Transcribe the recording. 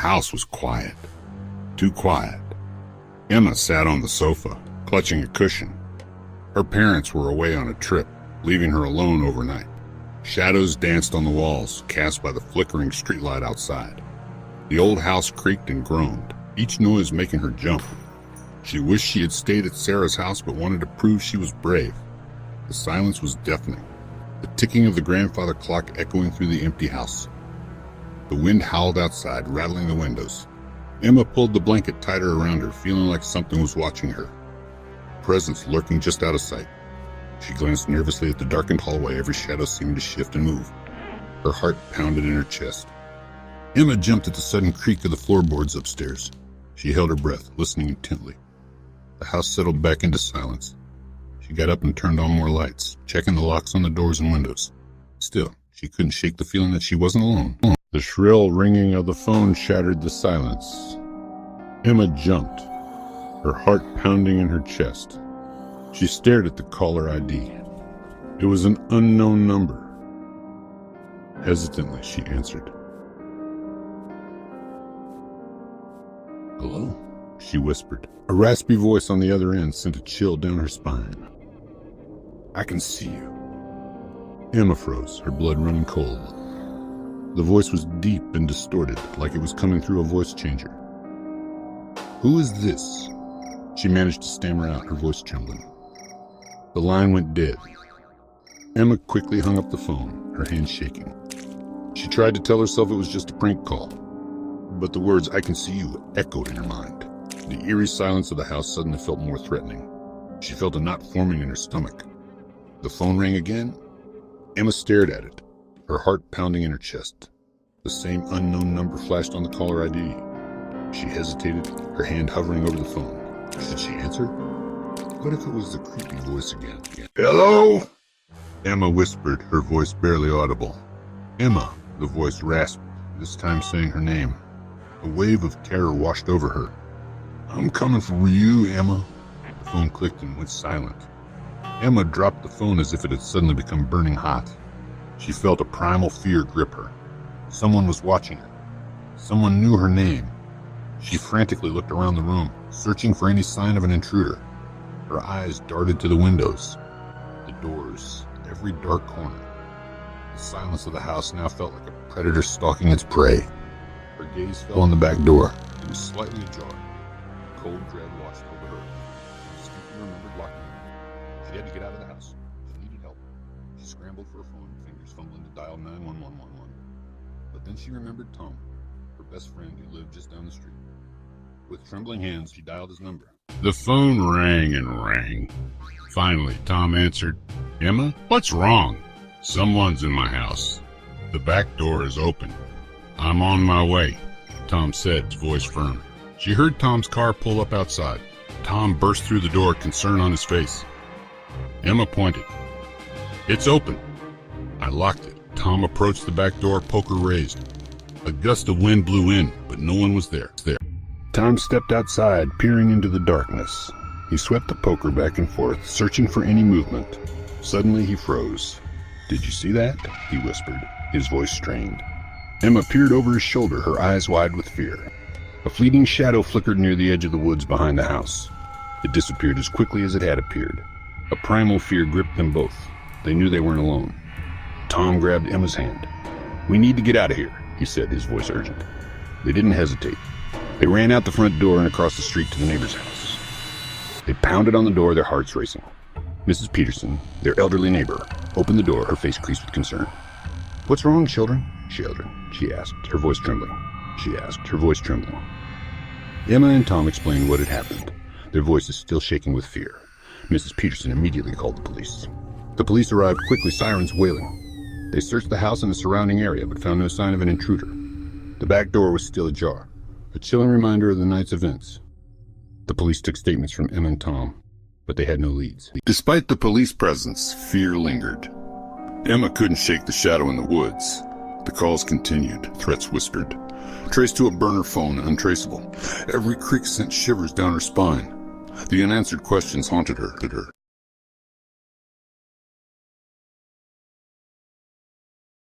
house was quiet. Too quiet. Emma sat on the sofa, clutching a cushion. Her parents were away on a trip, leaving her alone overnight. Shadows danced on the walls, cast by the flickering streetlight outside. The old house creaked and groaned, each noise making her jump. She wished she had stayed at Sarah's house, but wanted to prove she was brave. The silence was deafening, the ticking of the grandfather clock echoing through the empty house. The wind howled outside, rattling the windows. Emma pulled the blanket tighter around her, feeling like something was watching her. Presence lurking just out of sight. She glanced nervously at the darkened hallway, every shadow seeming to shift and move. Her heart pounded in her chest. Emma jumped at the sudden creak of the floorboards upstairs. She held her breath, listening intently. The house settled back into silence. She got up and turned on more lights, checking the locks on the doors and windows. Still, she couldn't shake the feeling that she wasn't alone. The shrill ringing of the phone shattered the silence. Emma jumped, her heart pounding in her chest. She stared at the caller ID. It was an unknown number. Hesitantly, she answered. "Hello?" she whispered. A raspy voice on the other end sent a chill down her spine. "I can see you." Emma froze, her blood running cold. The voice was deep and distorted, like it was coming through a voice changer. "Who is this?" She managed to stammer out, her voice trembling. The line went dead. Emma quickly hung up the phone, her hands shaking. She tried to tell herself it was just a prank call, but the words "I can see you" echoed in her mind. The eerie silence of the house suddenly felt more threatening. She felt a knot forming in her stomach. The phone rang again. Emma stared at it, her heart pounding in her chest. The same unknown number flashed on the caller ID. She hesitated, her hand hovering over the phone. Should she answer? What if it was the creepy voice again? "Hello?" Emma whispered, her voice barely audible. "Emma," the voice rasped, this time saying her name. A wave of terror washed over her. "I'm coming for you, Emma." The phone clicked and went silent. Emma dropped the phone as if it had suddenly become burning hot. She felt a primal fear grip her. Someone was watching her. Someone knew her name. She frantically looked around the room, searching for any sign of an intruder. Her eyes darted to the windows, the doors, every dark corner. The silence of the house now felt like a predator stalking its prey. Her gaze fell on the back door. It was slightly ajar. Cold dread washed over her. She distinctly remembered locking it. She had to get out of the house. She needed help. She scrambled for a phone, fingers fumbling to dial 91111. But then she remembered Tom, her best friend who lived just down the street. With trembling hands, she dialed his number. The phone rang and rang. Finally, Tom answered. "Emma, what's wrong?" "Someone's in my house. The back door is open." "I'm on my way," Tom said, his voice firm. She heard Tom's car pull up outside. Tom burst through the door, concern on his face. Emma pointed. "It's open." "I locked it." Tom approached the back door, poker raised. A gust of wind blew in, but no one was there. Tom stepped outside, peering into the darkness. He swept the poker back and forth, searching for any movement. Suddenly he froze. "Did you see that?" he whispered, his voice strained. Emma peered over his shoulder, her eyes wide with fear. A fleeting shadow flickered near the edge of the woods behind the house. It disappeared as quickly as it had appeared. A primal fear gripped them both. They knew they weren't alone. Tom grabbed Emma's hand. "We need to get out of here," he said, his voice urgent. They didn't hesitate. They ran out the front door and across the street to the neighbor's house. They pounded on the door, their hearts racing. Mrs. Peterson, their elderly neighbor, opened the door, her face creased with concern. "What's wrong, children?" she asked, her voice trembling. Emma and Tom explained what had happened, their voices still shaking with fear. Mrs. Peterson immediately called the police. The police arrived quickly, sirens wailing. They searched the house and the surrounding area, but found no sign of an intruder. The back door was still ajar, a chilling reminder of the night's events. The police took statements from Emma and Tom, but they had no leads. Despite the police presence, fear lingered. Emma couldn't shake the shadow in the woods. The calls continued, threats whispered. Traced to a burner phone, untraceable. Every creak sent shivers down her spine. The unanswered questions haunted her.